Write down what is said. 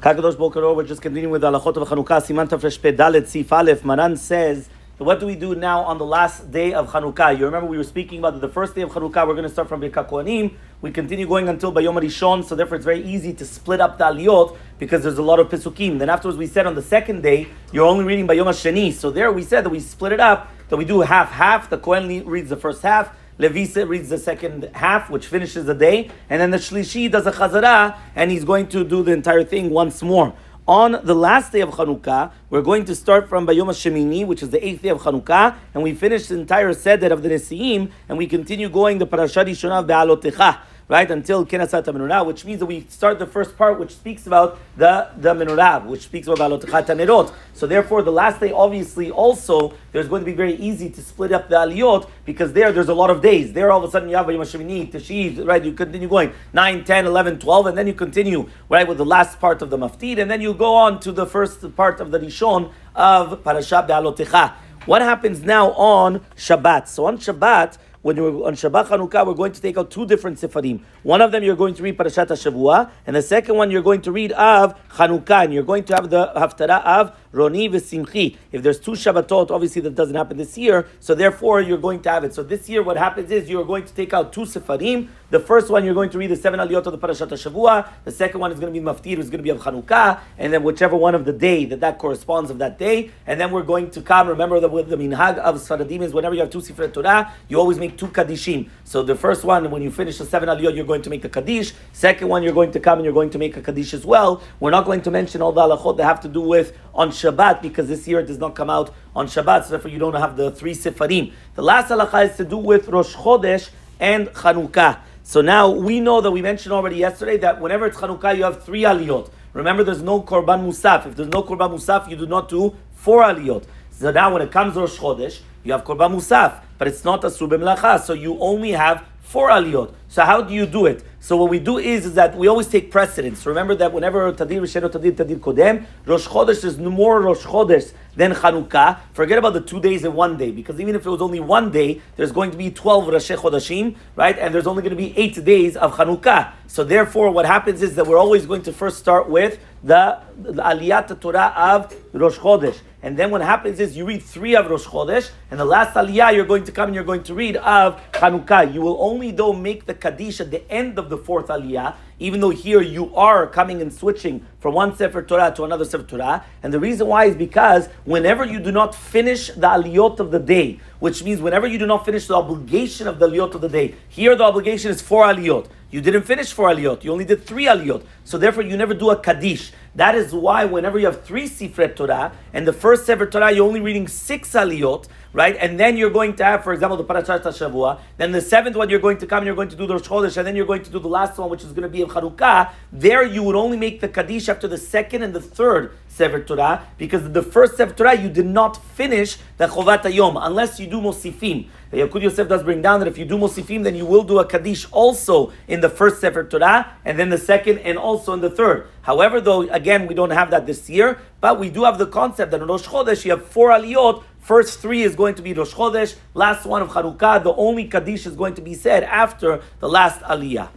Kadosh Boker, we're just continuing with Halachot of Hanuka, Siman Tafresh Pei Dalet Sif Aleph. Maran says, what do we do now on the last day of Hanukkah? You remember we were speaking about the first day of Hanukkah, we're going to start from Birkat Kohanim. We continue going until Bayom Rishon, so therefore it's very easy to split up the aliyot because there's a lot of Pesukim. Then afterwards we said on the second day, you're only reading Bayom HaSheni. So there we said that we split it up, that we do half-half. The Kohen reads the first half, Levi reads the second half, which finishes the day, and then the Shlishi does a Chazara, and he's going to do the entire thing once more. On the last day of Hanukkah, we're going to start from Bayom HaShemini, which is the 8th day of Hanukkah, and we finish the entire Seder of the Nesiim, and we continue going the Parashat Rishonah Be'alotecha, right, until Kenasat HaMenorah, which means that we start the first part, which speaks about the Menorah, which speaks about Be'alotecha Tanerot. So therefore, the last day, obviously, also, there's going to be very easy to split up the Aliyot, because there's a lot of days. There, all of a sudden, you have Bayom HaShemini, Teshiv, right, you continue going 9, 10, 11, 12, and then you continue, right, with the last part of the Maftid, and then you go on to the first part of the Rishon of Parashat Be'alotecha. What happens now on Shabbat? So on Shabbat, when you're on Shabbat Hanukkah, we're going to take out two different sefarim. One of them you're going to read Parashat HaShavua, and the second one you're going to read of Hanukkah, and you're going to have the Haftarah of Roni v'Simchi. If there's two Shabbatot, obviously that doesn't happen this year, so therefore you're going to have it. So this year what happens is you're going to take out two sefarim. The first one you're going to read the 7 aliyot of the Parashat HaShavua. The second one is going to be Maftir, it's going to be of Hanukkah, and then whichever one of the day that corresponds of that day. And then we're going to come, remember that with the minhag of Sfaradim is whenever you have two Sifrei Torah, you always make two Kaddishim. So the first one, when you finish the 7 aliyot, you're going to make the Kaddish. Second one, you're going to come and you're going to make a Kaddish as well. We're not going to mention all the halachot that have to do with on Shabbat, because this year it does not come out on Shabbat, so therefore you don't have the three Sefarim. The last halacha is to do with Rosh Hodesh and Hanukkah. So now we know that we mentioned already yesterday that whenever it's Hanukkah, you have 3 aliyot. Remember, there's no Korban Musaf. If there's no Korban Musaf, you do not do 4 aliyot. So now when it comes to Rosh Chodesh, you have Korban Musaf, but it's not Asur B'Melacha, so you only have 4 aliyot. So how do you do it? So what we do is that we always take precedence. Remember that whenever Tadir Rishon Tadir Kodem, Rosh Chodesh is no more Rosh Chodesh than Hanukkah. Forget about the 2 days and 1 day, because even if it was only 1 day, there's going to be 12 Rosh Chodashim, right? And there's only going to be 8 days of Hanukkah. So therefore, what happens is that we're always going to first start with the Aliyat Torah of Rosh Chodesh. And then what happens is you read 3 of Rosh Chodesh, and the last Aliyah you're going to come and you're going to read of Hanukkah. You will only though make the Kaddish at the end of the 4th Aliyah, even though here you are coming and switching from one Sefer Torah to another Sefer Torah. And the reason why is because whenever you do not finish the Aliyot of the day, which means whenever you do not finish the obligation of the Aliyot of the day, here the obligation is 4 Aliyot. You didn't finish 4 aliyot. You only did 3 aliyot. So therefore, you never do a kaddish. That is why whenever you have 3 Sifrei Torah, and the first Sefer Torah, you're only reading 6 aliyot, right? And then you're going to have, for example, the Parashat HaShavua. Then the 7th one, you're going to come and you're going to do the Rosh Chodesh, and then you're going to do the last one, which is going to be of Hanukkah. There, you would only make the kaddish after the 2nd and the 3rd Sefer Torah, because the first Sefer Torah, you did not finish the Chovat Hayom, unless you do Mosifim. The Yakud Yosef does bring down that if you do Mosifim, then you will do a Kaddish also in the first Sefer Torah, and then the second, and also in the third. However, though, again, we don't have that this year, but we do have the concept that in Rosh Chodesh, you have 4 aliyot. First 3 is going to be Rosh Chodesh, last one of Hanukkah. The only Kaddish is going to be said after the last aliyah.